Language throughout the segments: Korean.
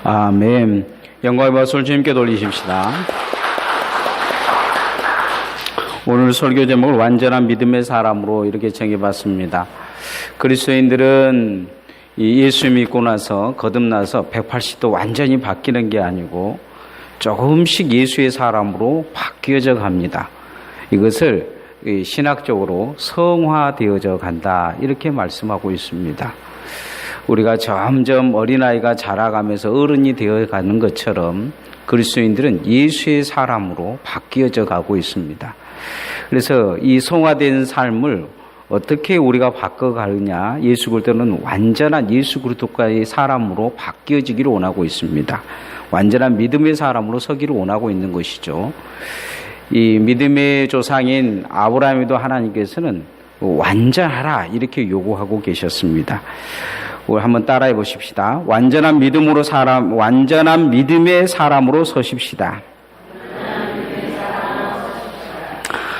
아멘. 영광의 박수를 주님께 돌리십시다. 오늘 설교 제목을 완전한 믿음의 사람으로 이렇게 정해봤습니다. 그리스도인들은 예수 믿고 나서 거듭나서 180도 완전히 바뀌는 게 아니고 조금씩 예수의 사람으로 바뀌어져 갑니다. 이것을 신학적으로 성화되어져 간다 이렇게 말씀하고 있습니다. 우리가 점점 어린아이가 자라가면서 어른이 되어가는 것처럼 그리스도인들은 예수의 사람으로 바뀌어져 가고 있습니다. 그래서 이 성화된 삶을 어떻게 우리가 바꿔가느냐, 예수 그리스도는 완전한 예수 그리스도의 사람으로 바뀌어지기를 원하고 있습니다. 완전한 믿음의 사람으로 서기를 원하고 있는 것이죠. 이 믿음의 조상인 아브라함에도 하나님께서는 완전하라 이렇게 요구하고 계셨습니다. 우리 한번 따라해 보십시다. 완전한 믿음의 사람으로 서십시다.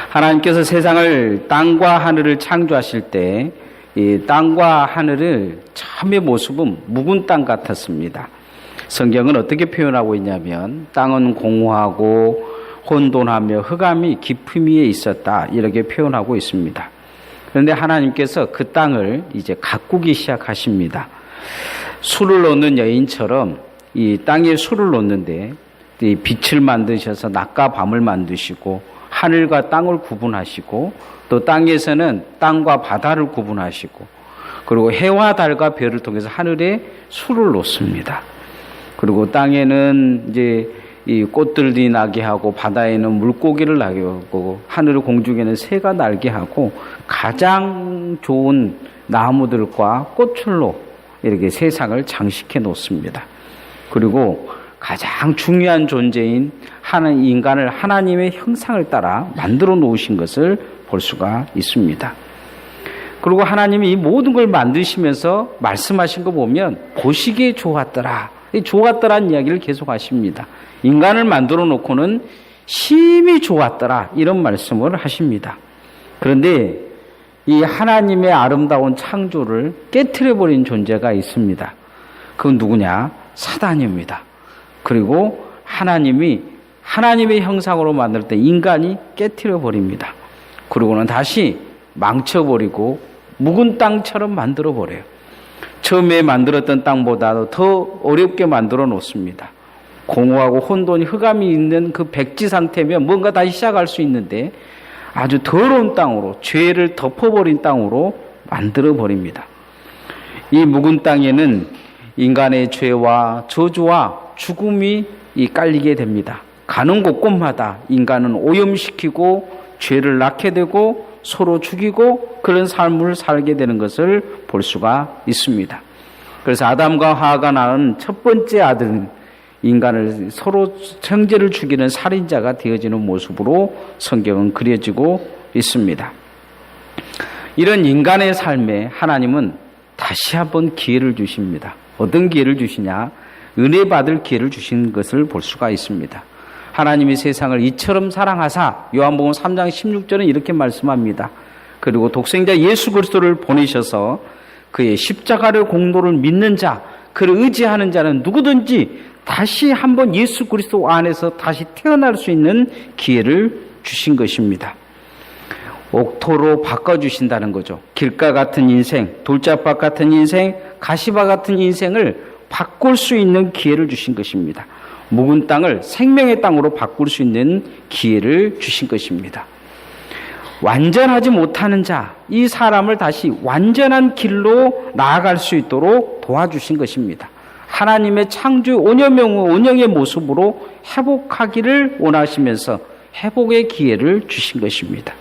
하나님께서 세상을 땅과 하늘을 창조하실 때 이 땅과 하늘을 처음의 모습은 묵은 땅 같았습니다. 성경은 어떻게 표현하고 있냐면 땅은 공허하고 혼돈하며 흑암이 깊음 위에 있었다 이렇게 표현하고 있습니다. 그런데 하나님께서 그 땅을 이제 가꾸기 시작하십니다. 술을 놓는 여인처럼 이 땅에 술을 놓는데 이 빛을 만드셔서 낮과 밤을 만드시고 하늘과 땅을 구분하시고 또 땅에서는 땅과 바다를 구분하시고 그리고 해와 달과 별을 통해서 하늘에 술을 놓습니다. 그리고 땅에는 이제 이 꽃들이 나게 하고 바다에는 물고기를 나게 하고 하늘 공중에는 새가 날게 하고 가장 좋은 나무들과 꽃들로 이렇게 세상을 장식해 놓습니다. 그리고 가장 중요한 존재인 인간을 하나님의 형상을 따라 만들어 놓으신 것을 볼 수가 있습니다. 그리고 하나님이 이 모든 걸 만드시면서 말씀하신 거 보면 보시기에 좋았더라. 이 좋았더라는 이야기를 계속 하십니다. 인간을 만들어 놓고는 심히 좋았더라 이런 말씀을 하십니다. 그런데 이 하나님의 아름다운 창조를 깨트려버린 존재가 있습니다. 그건 누구냐? 사단입니다. 그리고 하나님의 형상으로 만들 때 인간이 깨트려버립니다. 그리고는 다시 망쳐버리고 묵은 땅처럼 만들어버려요. 처음에 만들었던 땅보다도 더 어렵게 만들어 놓습니다. 공허하고 혼돈이 흑암이 있는 그 백지 상태면 뭔가 다시 시작할 수 있는데 아주 더러운 땅으로 죄를 덮어버린 땅으로 만들어버립니다. 이 묵은 땅에는 인간의 죄와 저주와 죽음이 깔리게 됩니다. 가는 곳곳마다 인간은 오염시키고 죄를 낳게 되고 서로 죽이고 그런 삶을 살게 되는 것을 볼 수가 있습니다. 그래서 아담과 하와가 낳은 첫 번째 아들은 인간을 서로 형제를 죽이는 살인자가 되어지는 모습으로 성경은 그려지고 있습니다. 이런 인간의 삶에 하나님은 다시 한번 기회를 주십니다. 어떤 기회를 주시냐? 은혜 받을 기회를 주신 것을 볼 수가 있습니다. 하나님이 세상을 이처럼 사랑하사 요한복음 3장 16절은 이렇게 말씀합니다. 그리고 독생자 예수 그리스도를 보내셔서 그의 십자가를 공로를 믿는 자, 그를 의지하는 자는 누구든지 다시 한번 예수 그리스도 안에서 다시 태어날 수 있는 기회를 주신 것입니다. 옥토로 바꿔주신다는 거죠. 길가 같은 인생, 돌짝밭 같은 인생, 가시밭 같은 인생을 바꿀 수 있는 기회를 주신 것입니다. 묵은 땅을 생명의 땅으로 바꿀 수 있는 기회를 주신 것입니다. 완전하지 못하는 자, 이 사람을 다시 완전한 길로 나아갈 수 있도록 도와주신 것입니다. 하나님의 창조 온영의 모습으로 회복하기를 원하시면서 회복의 기회를 주신 것입니다.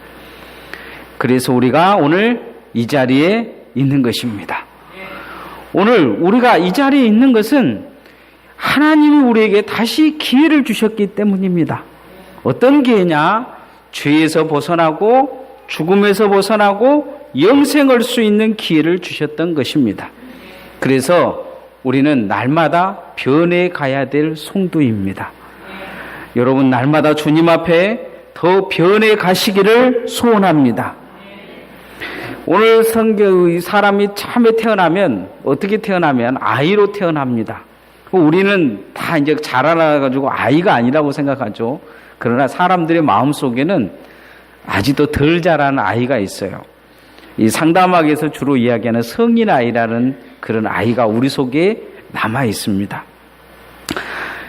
그래서 우리가 오늘 이 자리에 있는 것입니다. 오늘 우리가 이 자리에 있는 것은 하나님이 우리에게 다시 기회를 주셨기 때문입니다. 어떤 기회냐? 죄에서 벗어나고 죽음에서 벗어나고 영생할 수 있는 기회를 주셨던 것입니다. 그래서 우리는 날마다 변해 가야 될 성도입니다. 여러분 날마다 주님 앞에 더 변해 가시기를 소원합니다. 오늘 사람이 처음에 태어나면 어떻게 태어나면 아이로 태어납니다. 우리는 다 이제 자라나가지고 아이가 아니라고 생각하죠. 그러나 사람들의 마음 속에는 아직도 덜 자란 아이가 있어요. 이 상담학에서 주로 이야기하는 성인 아이라는 그런 아이가 우리 속에 남아 있습니다.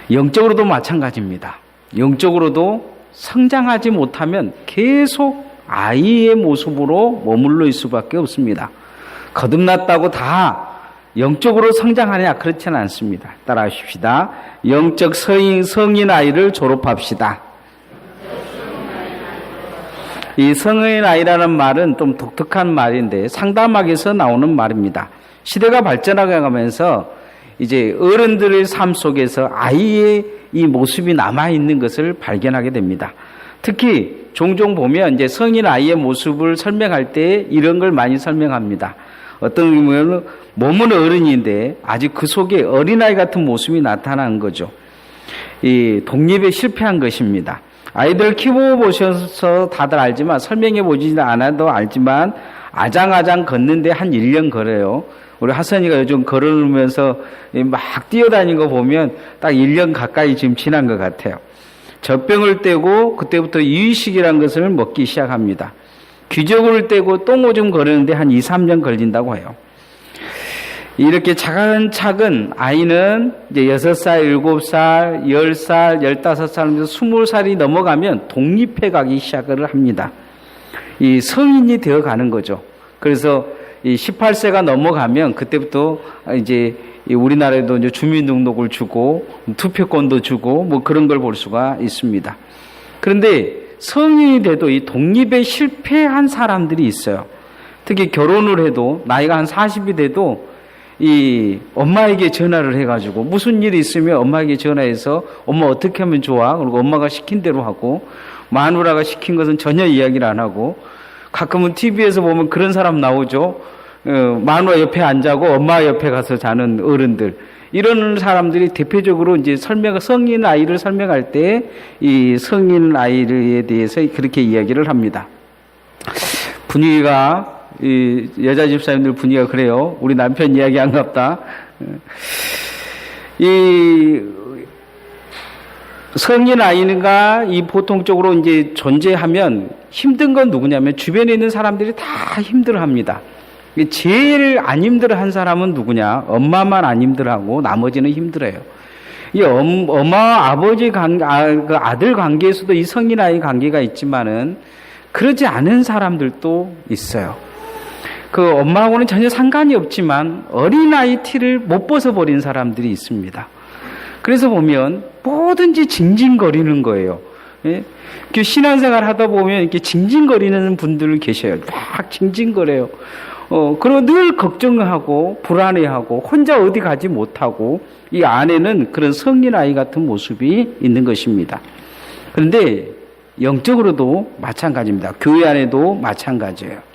영적으로도 마찬가지입니다. 영적으로도 성장하지 못하면 계속 아이의 모습으로 머물러 있을 수밖에 없습니다. 거듭났다고 다 영적으로 성장하냐? 그렇지는 않습니다. 따라하십시다. 영적 성인 아이를 졸업합시다. 이 성인 아이라는 말은 좀 독특한 말인데 상담학에서 나오는 말입니다. 시대가 발전하게 가면서 이제 어른들의 삶 속에서 아이의 이 모습이 남아있는 것을 발견하게 됩니다. 특히 종종 보면 이제 성인 아이의 모습을 설명할 때 이런 걸 많이 설명합니다. 어떤 경우에는 몸은 어른인데 아직 그 속에 어린아이 같은 모습이 나타나는 거죠. 이 독립에 실패한 것입니다. 아이들 키워보셔서 다들 알지만 설명해 보지 않아도 알지만 아장아장 걷는데 한 1년 걸어요. 우리 하선이가 요즘 걸으면서 막 뛰어다니는 거 보면 딱 1년 가까이 지금 지난 것 같아요. 젖병을 떼고 그때부터 이유식이라는 것을 먹기 시작합니다. 귀저귀를 떼고 똥오줌 거르는데 한 2, 3년 걸린다고 해요. 이렇게 차근차근 아이는 이제 6살, 7살, 10살, 15살, 20살이 넘어가면 독립해 가기 시작을 합니다. 이 성인이 되어 가는 거죠. 그래서 이 18세가 넘어가면 그때부터 이제 우리나라에도 이제 주민등록을 주고 투표권도 주고 뭐 그런 걸 볼 수가 있습니다. 그런데 성인이 돼도 이 독립에 실패한 사람들이 있어요. 특히 결혼을 해도 나이가 한 40이 돼도 이 엄마에게 전화를 해가지고 무슨 일이 있으면 엄마에게 전화해서 엄마 어떻게 하면 좋아? 그리고 엄마가 시킨 대로 하고 마누라가 시킨 것은 전혀 이야기를 안 하고 가끔은 TV에서 보면 그런 사람 나오죠. 마누라 옆에 안 자고 엄마 옆에 가서 자는 어른들. 이런 사람들이 대표적으로 이제 성인 아이를 설명할 때 이 성인 아이에 대해서 그렇게 이야기를 합니다. 분위기가 이 여자 집사님들 분위기가 그래요. 우리 남편 이야기 안 같다. 이 성인 아이가 이 보통적으로 이제 존재하면 힘든 건 누구냐면 주변에 있는 사람들이 다 힘들어합니다. 제일 안 힘들어한 사람은 누구냐? 엄마만 안 힘들어하고 나머지는 힘들어요. 이 엄마 아버지 그 아들 관계에서도 이 성인 아이 관계가 있지만은 그러지 않은 사람들도 있어요. 그 엄마하고는 전혀 상관이 없지만 어린아이 티를 못 벗어버린 사람들이 있습니다. 그래서 보면 뭐든지 징징거리는 거예요. 예? 신앙생활 하다 보면 이렇게 징징거리는 분들 계셔요. 막 징징거려요. 그리고 늘 걱정하고 불안해하고 혼자 어디 가지 못하고 이 안에는 그런 성인 아이 같은 모습이 있는 것입니다. 그런데 영적으로도 마찬가지입니다. 교회 안에도 마찬가지예요.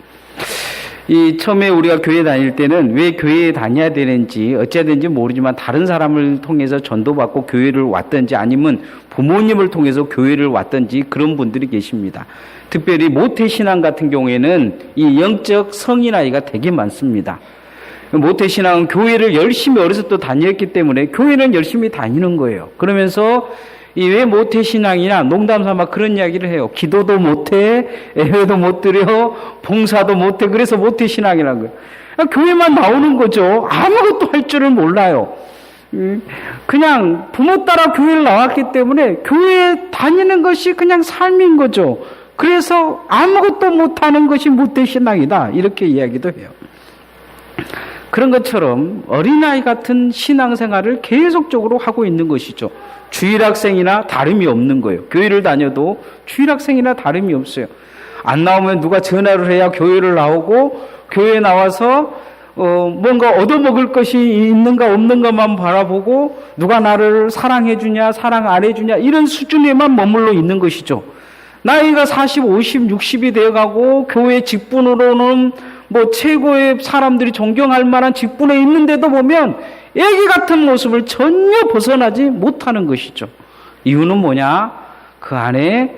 이 처음에 우리가 교회 다닐 때는 왜 교회에 다녀야 되는지 어찌해야 되는지 모르지만 다른 사람을 통해서 전도받고 교회를 왔든지 아니면 부모님을 통해서 교회를 왔든지 그런 분들이 계십니다. 특별히 모태신앙 같은 경우에는 이 영적 성인 아이가 되게 많습니다. 모태신앙은 교회를 열심히 어렸을 때 다녔기 때문에 교회는 열심히 다니는 거예요. 그러면서 이 왜 모태신앙이냐 농담 삼아 그런 이야기를 해요. 기도도 못해, 예배도 못 드려, 봉사도 못해. 그래서 모태신앙이라는 거예요. 교회만 나오는 거죠. 아무것도 할 줄을 몰라요. 그냥 부모 따라 교회를 나왔기 때문에 교회에 다니는 것이 그냥 삶인 거죠. 그래서 아무것도 못하는 것이 모태신앙이다. 이렇게 이야기도 해요. 그런 것처럼 어린아이 같은 신앙생활을 계속적으로 하고 있는 것이죠. 주일학생이나 다름이 없는 거예요. 교회를 다녀도 주일학생이나 다름이 없어요. 안 나오면 누가 전화를 해야 교회를 나오고 교회에 나와서 뭔가 얻어먹을 것이 있는가 없는가만 바라보고 누가 나를 사랑해 주냐 사랑 안 해주냐 이런 수준에만 머물러 있는 것이죠. 나이가 40, 50, 60이 되어가고 교회 직분으로는 뭐 최고의 사람들이 존경할 만한 직분에 있는데도 보면 애기 같은 모습을 전혀 벗어나지 못하는 것이죠. 이유는 뭐냐? 그 안에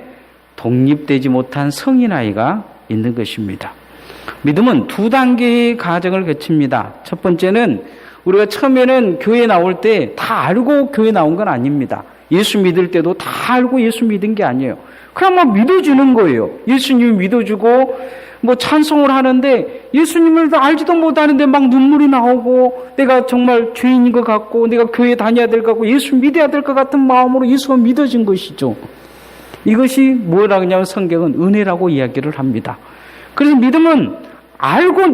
독립되지 못한 성인 아이가 있는 것입니다. 믿음은 두 단계의 과정을 거칩니다. 첫 번째는 우리가 처음에는 교회 나올 때 다 알고 교회 나온 건 아닙니다. 예수 믿을 때도 다 알고 예수 믿은 게 아니에요. 그냥 막 믿어주는 거예요. 예수님을 믿어주고 뭐 찬송을 하는데 예수님을 알지도 못하는데 막 눈물이 나오고 내가 정말 죄인인 것 같고 내가 교회 다녀야 될 것 같고 예수 믿어야 될 것 같은 마음으로 예수가 믿어진 것이죠. 이것이 뭐라고 하냐면 성경은 은혜라고 이야기를 합니다. 그래서 믿음은 알고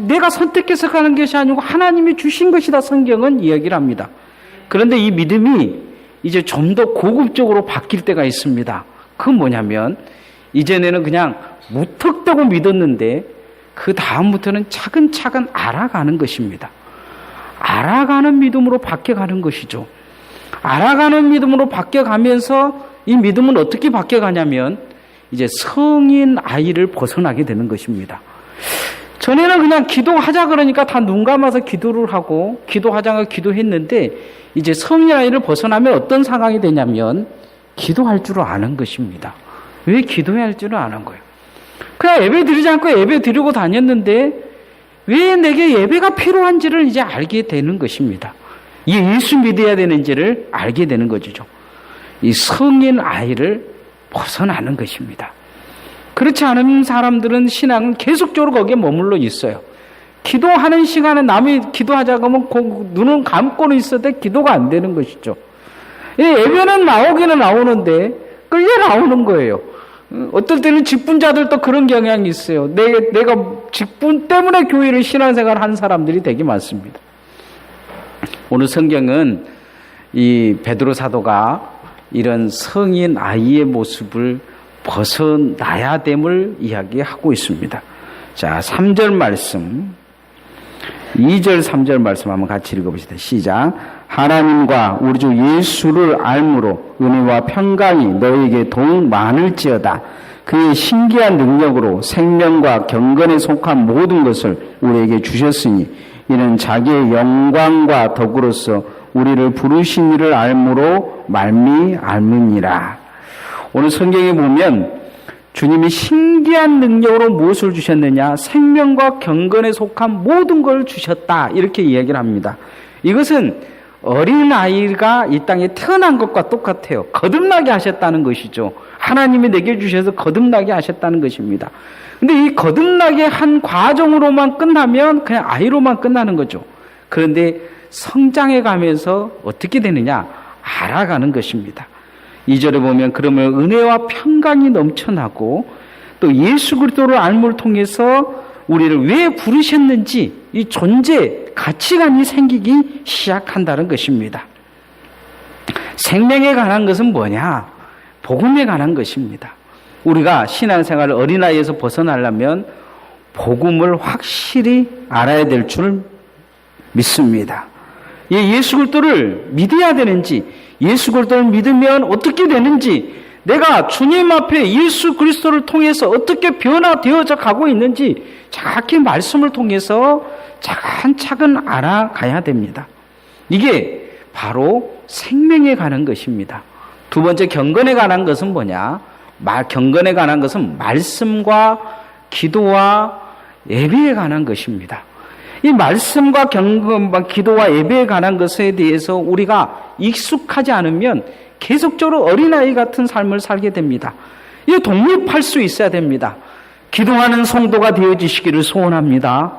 내가 선택해서 가는 것이 아니고 하나님이 주신 것이다 성경은 이야기를 합니다. 그런데 이 믿음이 이제 좀 더 고급적으로 바뀔 때가 있습니다. 그건 뭐냐면 이전에는 그냥 무턱대고 믿었는데 그 다음부터는 차근차근 알아가는 것입니다. 알아가는 믿음으로 바뀌어가는 것이죠. 알아가는 믿음으로 바뀌어가면서 이 믿음은 어떻게 바뀌어가냐면 이제 성인 아이를 벗어나게 되는 것입니다. 전에는 그냥 기도하자 그러니까 다 눈 감아서 기도를 하고 기도하자고 기도했는데 이제 성인 아이를 벗어나면 어떤 상황이 되냐면 기도할 줄을 아는 것입니다. 왜 기도해야 할 줄을 아는 거예요. 그냥 예배 드리지 않고 예배 드리고 다녔는데 왜 내게 예배가 필요한지를 이제 알게 되는 것입니다. 예수 믿어야 되는지를 알게 되는 것이죠. 이 성인 아이를 벗어나는 것입니다. 그렇지 않은 사람들은 신앙은 계속적으로 거기에 머물러 있어요. 기도하는 시간에 남이 기도하자고 하면 눈을 감고는 있어도 기도가 안 되는 것이죠. 예배는 나오기는 나오는데 끌려 나오는 거예요. 어떨 때는 직분자들도 그런 경향이 있어요. 내가 직분 때문에 교회를 신앙생활 한 사람들이 되게 많습니다. 오늘 성경은 이 베드로 사도가 이런 성인 아이의 모습을 벗어나야 됨을 이야기하고 있습니다. 자, 3절 말씀, 2절, 3절 말씀 한번 같이 읽어보시다. 시작. 하나님과 우리 주 예수를 알므로 은혜와 평강이 너에게 더욱 많을지어다. 그의 신기한 능력으로 생명과 경건에 속한 모든 것을 우리에게 주셨으니 이는 자기의 영광과 덕으로서 우리를 부르신 이를 알므로 말미암으니라. 오늘 성경에 보면 주님이 신기한 능력으로 무엇을 주셨느냐? 생명과 경건에 속한 모든 걸 주셨다. 이렇게 이야기를 합니다. 이것은 어린아이가 이 땅에 태어난 것과 똑같아요. 거듭나게 하셨다는 것이죠. 하나님이 내게 주셔서 거듭나게 하셨다는 것입니다. 근데 이 거듭나게 한 과정으로만 끝나면 그냥 아이로만 끝나는 거죠. 그런데 성장해 가면서 어떻게 되느냐? 알아가는 것입니다. 2절에 보면 그러면 은혜와 평강이 넘쳐나고 또 예수 그리스도를 알므로 통해서 우리를 왜 부르셨는지 이 존재 가치관이 생기기 시작한다는 것입니다. 생명에 관한 것은 뭐냐? 복음에 관한 것입니다. 우리가 신앙생활을 어린아이에서 벗어나려면 복음을 확실히 알아야 될 줄 믿습니다. 예수 그리스도를 믿어야 되는지, 예수 그리스도를 믿으면 어떻게 되는지, 내가 주님 앞에 예수 그리스도를 통해서 어떻게 변화되어져 가고 있는지 정확히 말씀을 통해서 차근차근 알아가야 됩니다. 이게 바로 생명에 관한 것입니다. 두 번째 경건에 관한 것은 뭐냐? 경건에 관한 것은 말씀과 기도와 예배에 관한 것입니다. 이 말씀과 경건과 기도와 예배에 관한 것에 대해서 우리가 익숙하지 않으면 계속적으로 어린아이 같은 삶을 살게 됩니다. 이 독립할 수 있어야 됩니다. 기도하는 성도가 되어지시기를 소원합니다.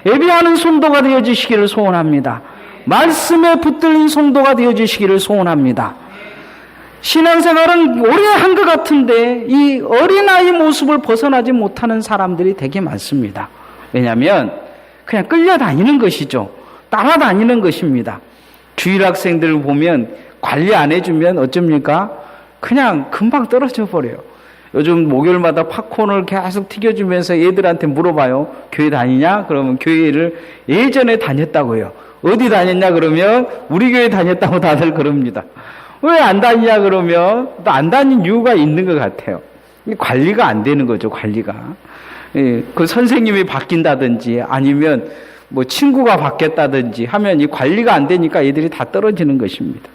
예배하는 성도가 되어지시기를 소원합니다. 말씀에 붙들린 성도가 되어지시기를 소원합니다. 신앙생활은 오래 한 것 같은데 이 어린아이 모습을 벗어나지 못하는 사람들이 되게 많습니다. 왜냐하면 그냥 끌려다니는 것이죠. 따라다니는 것입니다. 주일 학생들을 보면 관리 안 해주면 어쩝니까? 그냥 금방 떨어져 버려요. 요즘 목요일마다 팝콘을 계속 튀겨주면서 애들한테 물어봐요. 교회 다니냐? 그러면 교회를 예전에 다녔다고요. 어디 다녔냐? 그러면 우리 교회 다녔다고 다들 그럽니다. 왜 안 다니냐? 그러면 또 안 다닌 이유가 있는 것 같아요. 관리가 안 되는 거죠, 관리가. 그 선생님이 바뀐다든지 아니면 뭐 친구가 바뀌었다든지 하면 이 관리가 안 되니까 애들이 다 떨어지는 것입니다.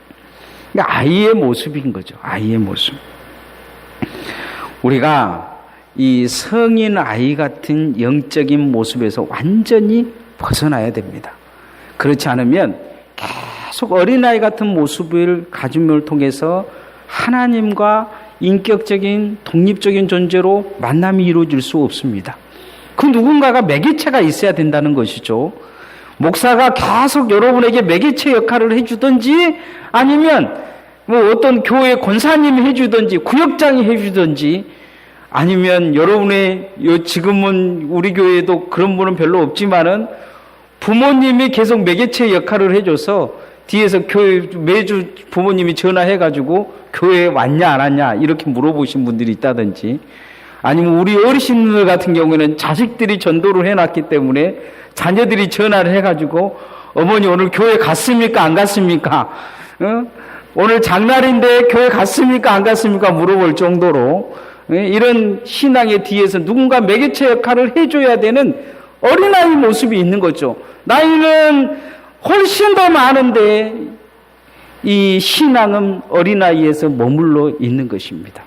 그러니까 아이의 모습인 거죠. 아이의 모습. 우리가 이 성인 아이 같은 영적인 모습에서 완전히 벗어나야 됩니다. 그렇지 않으면 계속 어린아이 같은 모습을 가짐을 통해서 하나님과 인격적인 독립적인 존재로 만남이 이루어질 수 없습니다. 그 누군가가 매개체가 있어야 된다는 것이죠. 목사가 계속 여러분에게 매개체 역할을 해주든지 아니면 뭐 어떤 교회 권사님이 해주든지 구역장이 해주든지 아니면 여러분의 지금은 우리 교회에도 그런 분은 별로 없지만은 부모님이 계속 매개체 역할을 해줘서 뒤에서 교회 매주 부모님이 전화해가지고 교회에 왔냐 안 왔냐 이렇게 물어보신 분들이 있다든지 아니면 우리 어르신들 같은 경우에는 자식들이 전도를 해놨기 때문에 자녀들이 전화를 해가지고 어머니 오늘 교회 갔습니까 안 갔습니까? 오늘 장날인데 교회 갔습니까 안 갔습니까? 물어볼 정도로 이런 신앙의 뒤에서 누군가 매개체 역할을 해줘야 되는 어린아이 모습이 있는 거죠. 나이는 훨씬 더 많은데 이 신앙은 어린아이에서 머물러 있는 것입니다.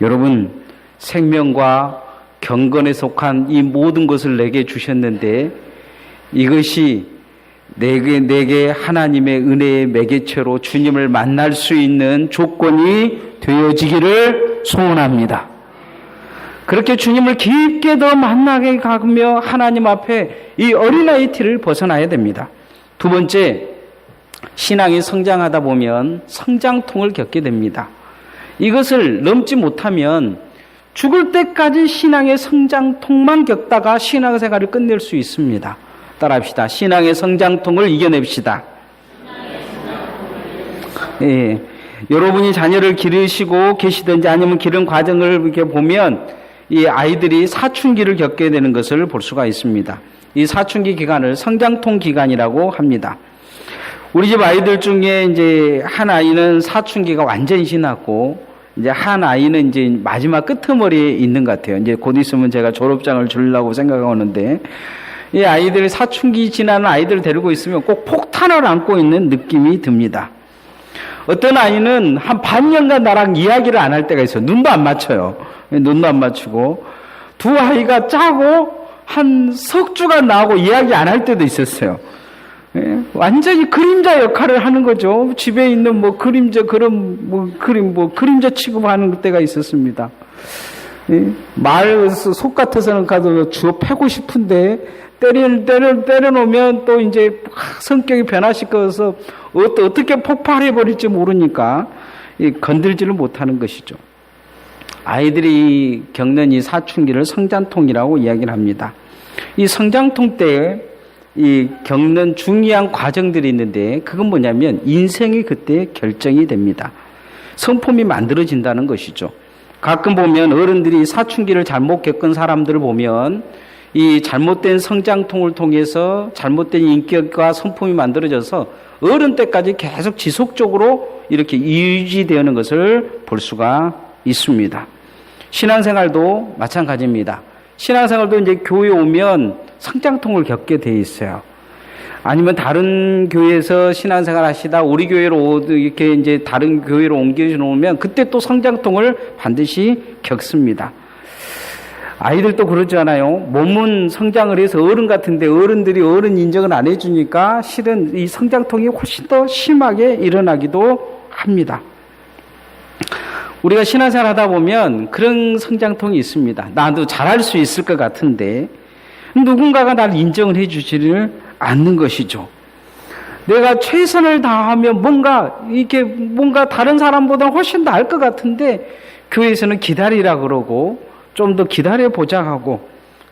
여러분 생명과 경건에 속한 이 모든 것을 내게 주셨는데 이것이 내게 하나님의 은혜의 매개체로 주님을 만날 수 있는 조건이 되어지기를 소원합니다. 그렇게 주님을 깊게 더 만나게 가며 하나님 앞에 이 어린아이 티를 벗어나야 됩니다. 두 번째, 신앙이 성장하다 보면 성장통을 겪게 됩니다. 이것을 넘지 못하면 죽을 때까지 신앙의 성장통만 겪다가 신앙생활을 끝낼 수 있습니다. 따라합시다. 신앙의 성장통을 이겨냅시다. 예, 여러분이 자녀를 기르시고 계시든지 아니면 기른 과정을 이렇게 보면 이 아이들이 사춘기를 겪게 되는 것을 볼 수가 있습니다. 이 사춘기 기간을 성장통 기간이라고 합니다. 우리 집 아이들 중에 이제 한 아이는 사춘기가 완전히 지났고 이제 한 아이는 이제 마지막 끄트머리에 있는 것 같아요. 이제 곧 있으면 제가 졸업장을 주려고 생각하는데 이 아이들이 사춘기 지나는 아이들을 데리고 있으면 꼭 폭탄을 안고 있는 느낌이 듭니다. 어떤 아이는 한 반년간 나랑 이야기를 안 할 때가 있어요. 눈도 안 맞춰요. 눈도 안 맞추고 두 아이가 짜고 한 석 주간 나오고 이야기 안 할 때도 있었어요. 예, 완전히 그림자 역할을 하는 거죠. 집에 있는 뭐 그림자 그림자 취급하는 때가 있었습니다. 예, 말 속 같아서는 가도 주워 패고 싶은데 때려놓으면 또 이제 성격이 변화시켜서 어떻게 폭발해 버릴지 모르니까 건들지를 못하는 것이죠. 아이들이 겪는 이 사춘기를 성장통이라고 이야기를 합니다. 이 성장통 때 이 겪는 중요한 과정들이 있는데 그건 뭐냐면 인생이 그때 결정이 됩니다. 성품이 만들어진다는 것이죠. 가끔 보면 어른들이 사춘기를 잘못 겪은 사람들을 보면 이 잘못된 성장통을 통해서 잘못된 인격과 성품이 만들어져서 어른 때까지 계속 지속적으로 이렇게 유지되는 것을 볼 수가 있습니다. 신앙생활도 마찬가지입니다. 신앙생활도 이제 교회에 오면 성장통을 겪게 돼 있어요. 아니면 다른 교회에서 신앙생활 하시다 우리 교회로 이렇게 이제 다른 교회로 옮겨놓으면 그때 또 성장통을 반드시 겪습니다. 아이들도 그러잖아요. 몸은 성장을 해서 어른 같은데 어른들이 어른 인정을 안 해주니까 실은 이 성장통이 훨씬 더 심하게 일어나기도 합니다. 우리가 신앙생활 하다 보면 그런 성장통이 있습니다. 나도 잘할 수 있을 것 같은데 누군가가 나를 인정을 해주지를 않는 것이죠. 내가 최선을 다하면 뭔가 다른 사람보다 훨씬 나을 것 같은데 교회에서는 기다리라 그러고 좀 더 기다려보자 하고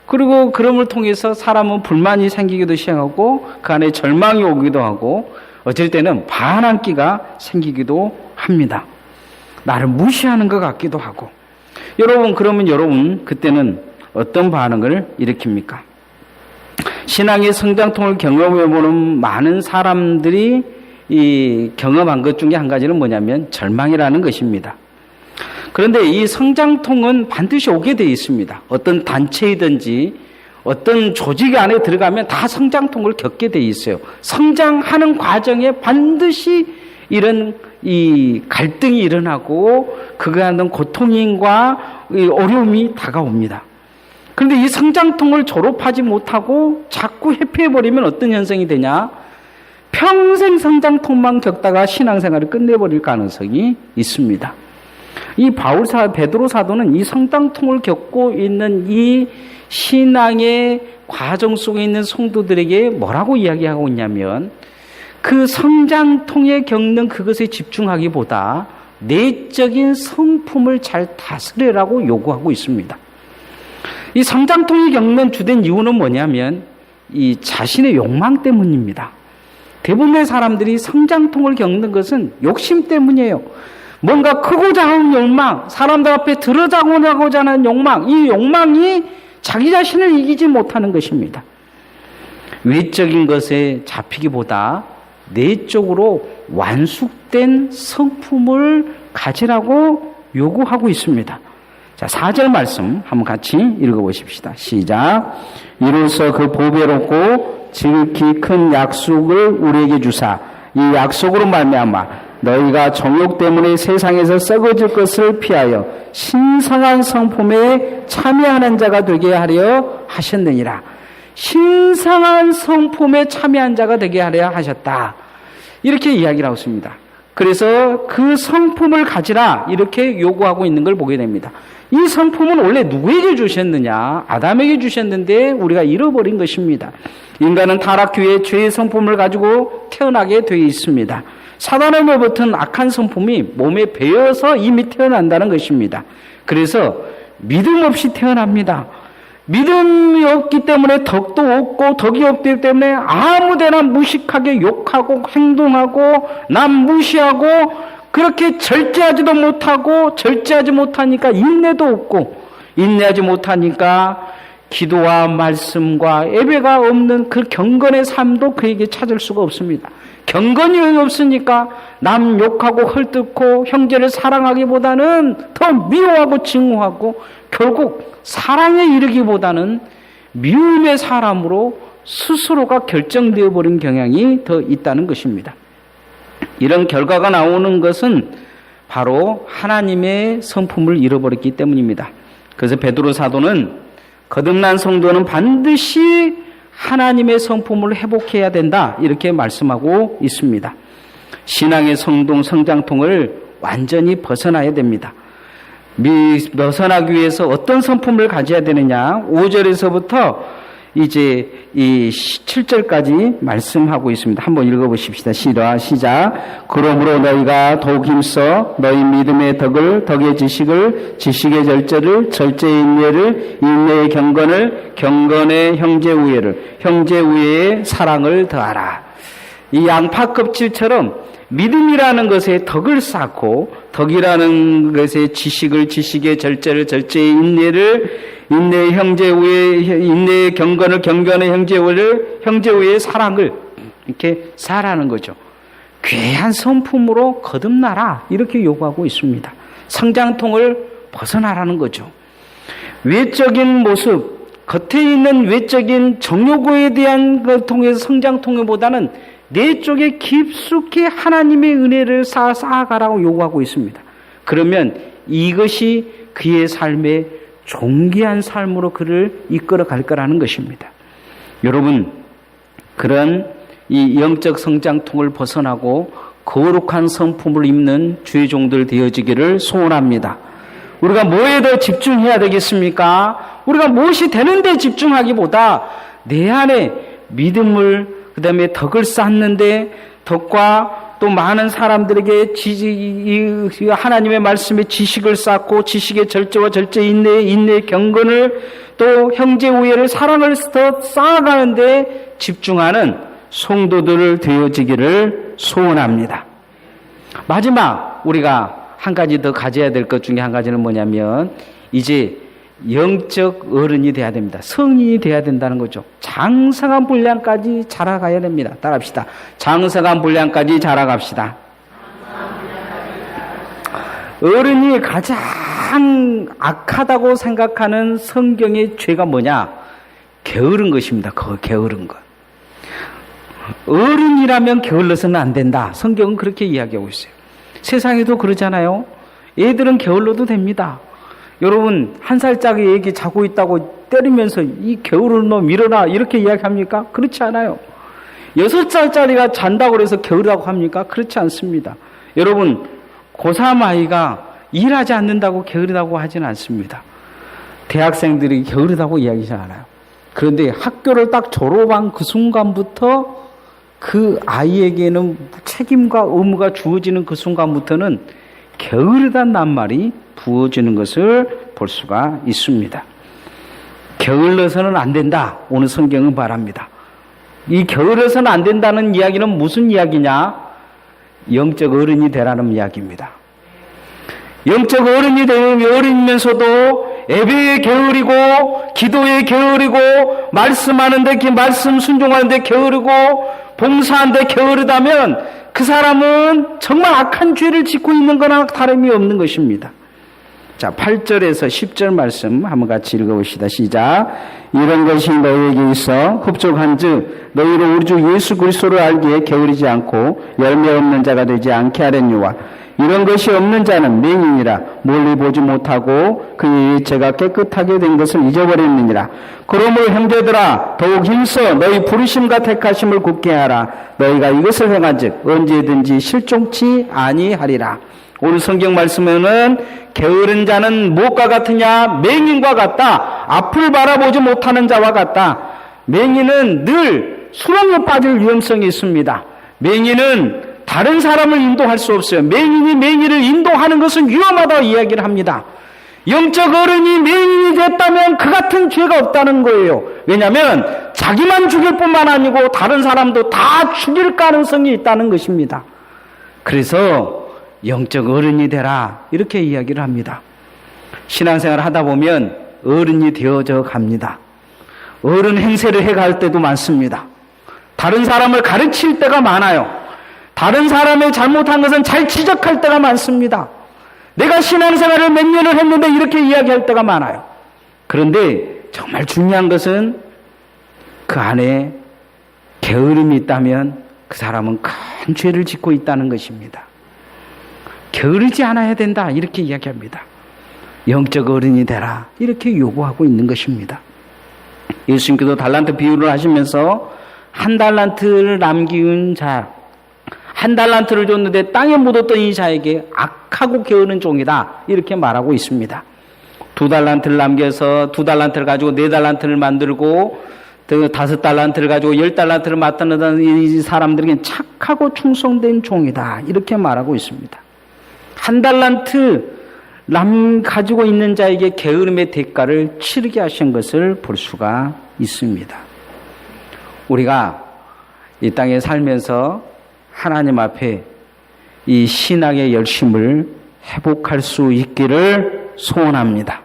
그리고 그럼을 통해서 사람은 불만이 생기기도 시작하고 그 안에 절망이 오기도 하고 어쩔 때는 반항기가 생기기도 합니다. 나를 무시하는 것 같기도 하고 그러면 여러분 그때는 어떤 반응을 일으킵니까? 신앙의 성장통을 경험해보는 많은 사람들이 이 경험한 것 중에 한 가지는 뭐냐면 절망이라는 것입니다. 그런데 이 성장통은 반드시 오게 되어 있습니다. 어떤 단체이든지 어떤 조직 안에 들어가면 다 성장통을 겪게 되어 있어요. 성장하는 과정에 반드시 이런 이 갈등이 일어나고 그가 하는 고통과 어려움이 다가옵니다. 그런데 이 성장통을 졸업하지 못하고 자꾸 회피해버리면 어떤 현상이 되냐? 평생 성장통만 겪다가 신앙생활을 끝내버릴 가능성이 있습니다. 이 베드로 사도는 이 성장통을 겪고 있는 이 신앙의 과정 속에 있는 성도들에게 뭐라고 이야기하고 있냐면, 그 성장통에 겪는 그것에 집중하기보다 내적인 성품을 잘 다스리라고 요구하고 있습니다. 이 성장통이 겪는 주된 이유는 뭐냐면 이 자신의 욕망 때문입니다. 대부분의 사람들이 성장통을 겪는 것은 욕심 때문이에요. 뭔가 크고자 하는 욕망, 사람들 앞에 들어가고자 하는 욕망, 이 욕망이 자기 자신을 이기지 못하는 것입니다. 외적인 것에 잡히기보다 내적으로 완숙된 성품을 가지라고 요구하고 있습니다. 자, 4절 말씀 한번 같이 읽어보십시다. 시작. 이로써 그 보배롭고 지극히 큰 약속을 우리에게 주사 이 약속으로 말미암아 너희가 정욕 때문에 세상에서 썩어질 것을 피하여 신성한 성품에 참여하는 자가 되게 하려 하셨느니라. 신성한 성품에 참여한 자가 되게 하려 하셨다. 이렇게 이야기를 하고 있습니다. 그래서 그 성품을 가지라 이렇게 요구하고 있는 걸 보게 됩니다. 이 성품은 원래 누구에게 주셨느냐? 아담에게 주셨는데 우리가 잃어버린 것입니다. 인간은 타락 후에 죄의 성품을 가지고 태어나게 되어 있습니다. 사단으로부터는 악한 성품이 몸에 배어서 이미 태어난다는 것입니다. 그래서 믿음 없이 태어납니다. 믿음이 없기 때문에 덕도 없고 덕이 없기 때문에 아무데나 무식하게 욕하고 행동하고 남 무시하고 그렇게 절제하지도 못하고 절제하지 못하니까 인내도 없고 인내하지 못하니까 기도와 말씀과 예배가 없는 그 경건의 삶도 그에게 찾을 수가 없습니다. 경건이 없으니까 남 욕하고 헐뜯고 형제를 사랑하기보다는 더 미워하고 증오하고 결국 사랑에 이르기보다는 미움의 사람으로 스스로가 결정되어 버린 경향이 더 있다는 것입니다. 이런 결과가 나오는 것은 바로 하나님의 성품을 잃어버렸기 때문입니다. 그래서 베드로 사도는 거듭난 성도는 반드시 하나님의 성품을 회복해야 된다 이렇게 말씀하고 있습니다. 신앙의 성장통을 완전히 벗어나야 됩니다. 벗어나기 위해서 어떤 성품을 가져야 되느냐? 5절에서부터 이제 이 7절까지 말씀하고 있습니다. 한번 읽어보십시다. 시작. 그러므로 너희가 더욱 힘써 너희 믿음의 덕을, 덕의 지식을, 지식의 절제를, 절제의 인내를, 인내의 경건을, 경건의 형제 우애를, 형제 우애의 사랑을 더하라. 이 양파 껍질처럼 믿음이라는 것에 덕을 쌓고 덕이라는 것에 지식을, 지식의 절제를, 절제의 인내를, 인내의 형제 우애, 인내의 경건을, 경건의 형제 우애를, 형제 우애의 사랑을 이렇게 살아가는 거죠. 귀한 성품으로 거듭나라 이렇게 요구하고 있습니다. 성장통을 벗어나라는 거죠. 외적인 모습, 겉에 있는 외적인 정욕에 대한 것 통해서 성장통보다는 내 쪽에 깊숙이 하나님의 은혜를 쌓아가라고 요구하고 있습니다. 그러면 이것이 그의 삶의 존귀한 삶으로 그를 이끌어 갈 거라는 것입니다. 여러분, 그런 이 영적 성장통을 벗어나고 거룩한 성품을 입는 주의 종들 되어지기를 소원합니다. 우리가 뭐에 더 집중해야 되겠습니까? 우리가 무엇이 되는데 집중하기보다 내 안에 믿음을 그 다음에 덕을 쌓는데 덕과 또 많은 사람들에게 하나님의 말씀에 지식을 쌓고 지식의 절제와 절제 인내의 경건을 또 형제 우애를 사랑을 더 쌓아가는데 집중하는 성도들을 되어지기를 소원합니다. 마지막 우리가 한 가지 더 가져야 될 것 중에 한 가지는 뭐냐면 이제 영적 어른이 돼야 됩니다. 성인이 돼야 된다는 거죠. 장성한 분량까지 자라가야 됩니다. 따라합시다. 장성한 분량까지 자라갑시다. 어른이 가장 악하다고 생각하는 성경의 죄가 뭐냐? 게으른 것입니다. 게으른 것. 어른이라면 게을러서는 안 된다. 성경은 그렇게 이야기하고 있어요. 세상에도 그러잖아요. 애들은 게을러도 됩니다. 여러분, 한 살짜리 애기 자고 있다고 때리면서 이 게으른 놈 일어나 이렇게 이야기합니까? 그렇지 않아요. 6살짜리가 잔다고 해서 게으르다고 합니까? 그렇지 않습니다. 여러분, 고3 아이가 일하지 않는다고 게으르다고 하지는 않습니다. 대학생들이 게으르다고 이야기하지 않아요. 그런데 학교를 딱 졸업한 그 순간부터 그 아이에게는 책임과 의무가 주어지는 그 순간부터는 게으르다는 낱말이 부어지는 것을 볼 수가 있습니다. 게을러서는 안 된다. 오늘 성경은 말합니다. 이 게을러서는 안 된다는 이야기는 무슨 이야기냐? 영적 어른이 되라는 이야기입니다. 영적 어른이 되면 어른이면서도 예배에 게으르고 기도에 게으르고 말씀하는데 말씀 순종하는데 게으르고 봉사하는데 게으르다면 그 사람은 정말 악한 죄를 짓고 있는 거나 다름이 없는 것입니다. 자, 8절에서 10절 말씀 한번 같이 읽어봅시다. 시작. 이런 것이 너희에게 있어 흡족한즉 너희로 우리 주 예수 그리스도를 알기에 게으르지 않고 열매 없는 자가 되지 않게 하려니와 이런 것이 없는 자는 맹인이라 멀리 보지 못하고 그의 죄가 깨끗하게 된 것을 잊어버렸느니라. 그러므로 형제들아 더욱 힘써 너희 부르심과 택하심을 굳게 하라. 너희가 이것을 행한즉 언제든지 실종치 아니하리라. 오늘 성경 말씀에는 게으른 자는 무엇과 같으냐? 맹인과 같다. 앞을 바라보지 못하는 자와 같다. 맹인은 늘 수렁에 빠질 위험성이 있습니다. 맹인은 다른 사람을 인도할 수 없어요. 맹인이 맹인을 인도하는 것은 위험하다고 이야기를 합니다. 영적 어른이 맹인이 됐다면 그 같은 죄가 없다는 거예요. 왜냐하면 자기만 죽일 뿐만 아니고 다른 사람도 다 죽일 가능성이 있다는 것입니다. 그래서 영적 어른이 되라 이렇게 이야기를 합니다. 신앙생활을 하다 보면 어른이 되어져 갑니다. 어른 행세를 해갈 때도 많습니다. 다른 사람을 가르칠 때가 많아요. 다른 사람의 잘못한 것은 잘 지적할 때가 많습니다. 내가 신앙생활을 몇 년을 했는데 이렇게 이야기할 때가 많아요. 그런데 정말 중요한 것은 그 안에 게으름이 있다면 그 사람은 큰 죄를 짓고 있다는 것입니다. 게으르지 않아야 된다 이렇게 이야기합니다. 영적 어른이 되라 이렇게 요구하고 있는 것입니다. 예수님께서 달란트 비유를 하시면서 한 달란트를 남기운 자, 한 달란트를 줬는데 땅에 묻었던 이 자에게 악하고 게으른 종이다 이렇게 말하고 있습니다. 2달란트를 남겨서 2달란트를 가지고 4달란트를 만들고 5달란트를 가지고 10달란트를 맡는 이 사람들에게 착하고 충성된 종이다 이렇게 말하고 있습니다. 한 달란트 가지고 있는 자에게 게으름의 대가를 치르게 하신 것을 볼 수가 있습니다. 우리가 이 땅에 살면서 하나님 앞에 이 신앙의 열심을 회복할 수 있기를 소원합니다.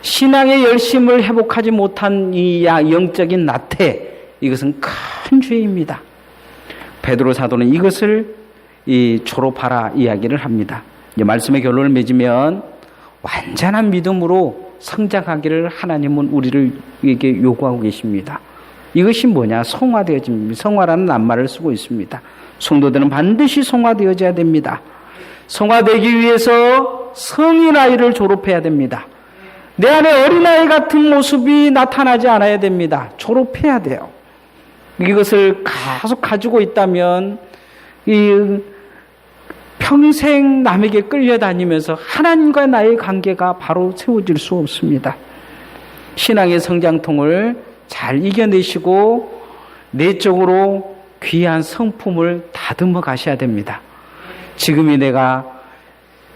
신앙의 열심을 회복하지 못한 이 영적인 나태, 이것은 큰 죄입니다. 베드로 사도는 이것을 졸업하라 이야기를 합니다. 이제 말씀의 결론을 맺으면 완전한 믿음으로 성장하기를 하나님은 우리에게 요구하고 계십니다. 이것이 뭐냐? 성화되어집니다. 성화라는 낱말을 쓰고 있습니다. 성도들은 반드시 성화되어져야 됩니다. 성화되기 위해서 성인아이를 졸업해야 됩니다. 내 안에 어린아이 같은 모습이 나타나지 않아야 됩니다. 졸업해야 돼요. 이것을 계속 가지고 있다면 평생 남에게 끌려다니면서 하나님과 나의 관계가 바로 세워질 수 없습니다. 신앙의 성장통을 잘 이겨내시고 내적으로 귀한 성품을 다듬어 가셔야 됩니다. 지금이 내가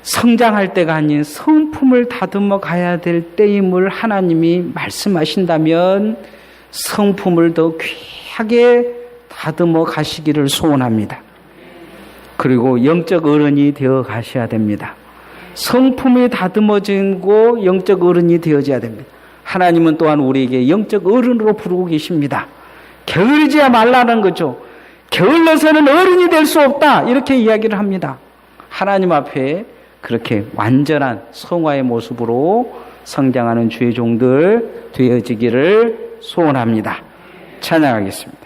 성장할 때가 아닌 성품을 다듬어 가야 될 때임을 하나님이 말씀하신다면 성품을 더 귀하게 다듬어 가시기를 소원합니다. 그리고 영적 어른이 되어 가셔야 됩니다. 성품이 다듬어지고 영적 어른이 되어져야 됩니다. 하나님은 또한 우리에게 영적 어른으로 부르고 계십니다. 게으르지 말라는 거죠. 게을러서는 어른이 될 수 없다 이렇게 이야기를 합니다. 하나님 앞에 그렇게 완전한 성화의 모습으로 성장하는 주의 종들 되어지기를 소원합니다. 찬양하겠습니다.